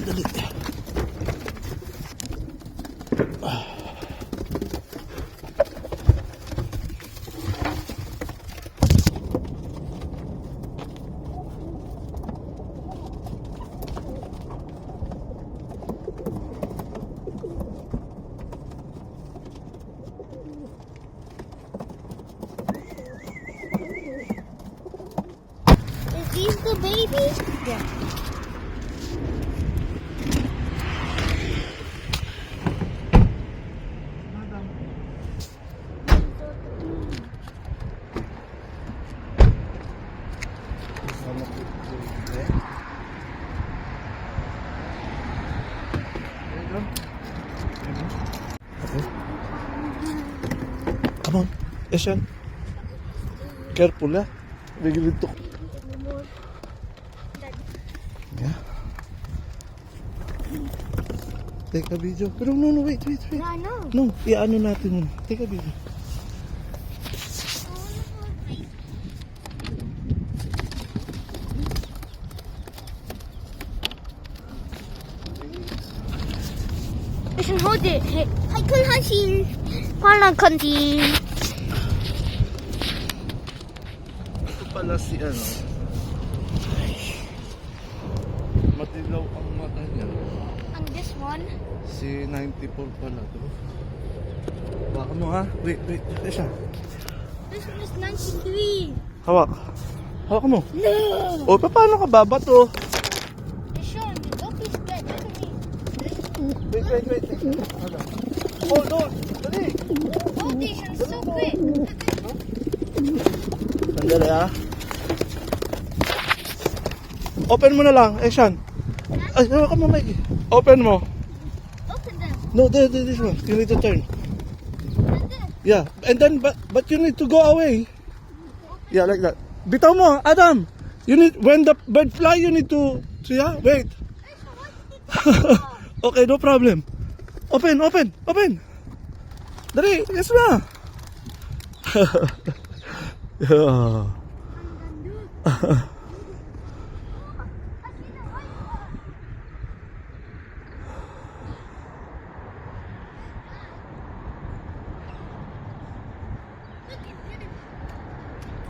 Dali. Is these the babies? Yeah. Come on. Eshan. Careful, ah. Bigil ito. Yeah. Take a video. Pero no, wait. I know. No, i-ano natin muna. Take a video. Listen, hold it. Hey, I can see. Parang kanti. Ito pala si ano. Madilaw ang mata niya. And this one? Si 94 pala to. Baka mo ha. Wait. Eshan. This one is 93. Hawak. Hawak mo. No. O, paano ka babato? Sean, don't be scared. Look at me. Wait. Hold on. Dali. Hold it, Sean. So quick. Sandali ha. Open mo na lang, Eshan. Ay, hawakan mo, Mike. Open mo. Open them. No, this one. You need to turn. And then. Yeah, and then but you need to go away. Yeah, like that. Bitaw mo, Adam. You need when the bird fly, you need to. Yeah, wait. Okay, no problem. Open. Dali, yes na. Yeah.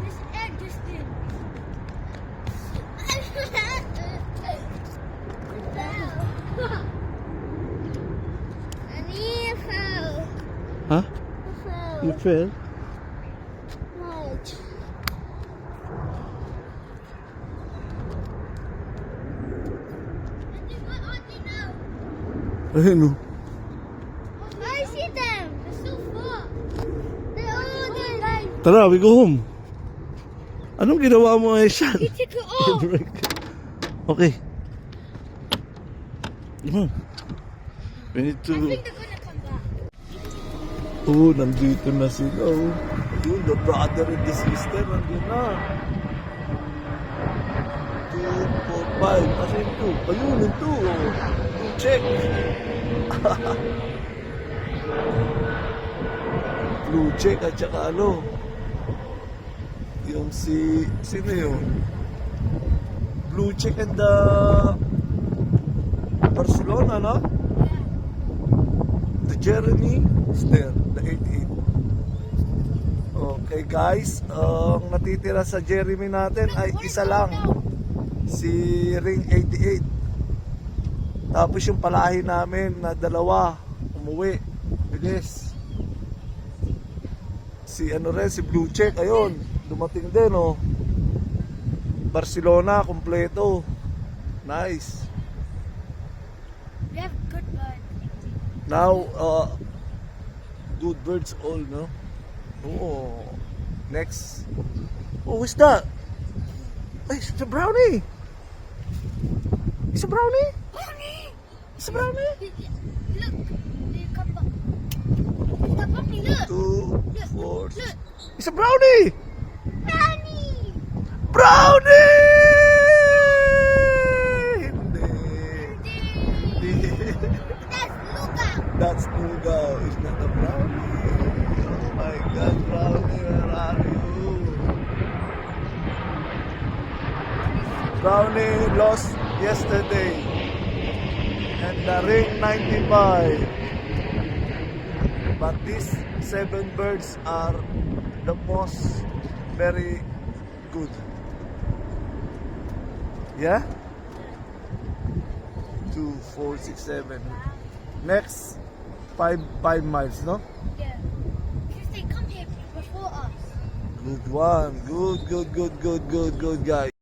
This egg just did. I fell. Huh? I fell. You fell? Right. Ayun o. I see them. They're so far. They're all there. Tara, we go home. Anong ginawa mo, Eshan? You took it off. Okay. Come on. We need I to... think they're gonna come back. Oh, nandito na sila. Oh. Yun, the brother and the sister, nandun na. 2, 4, 5. Kasi yung 2. Ayun, yung 2. Oh. Check. Blue check at saka ano. Yung sino yun? Blue check and the Barcelona, no? The Jeremy is there, the 88. Okay guys, ang natitira sa Jeremy natin ay isa lang, si Ring 88. Tapos yung palahi namin na dalawa, umuwi, bilis. Si ano rin, si Blue Check, ayun, dumating din oh. Barcelona, kompleto. Nice. We have good birds. Now, good birds all, no? Oh, next. Oh, what's that? Ay, it's a brownie. It's a brownie? It's a brownie? Look, they come back. The puppy, look. 2, 4. Look. It's a brownie! Brownie. Brownie! Hindi. Hindi. That's Luca. That's Nugaw. It's not a brownie. Oh my God, brownie, where are you? Brownie lost yesterday. and the ring 95. But these 7 birds are the most very good. Yeah? 2, 4, 6, 7. Next, 5 miles, no? Yeah. Because they come here before us. Good one. Good, guys.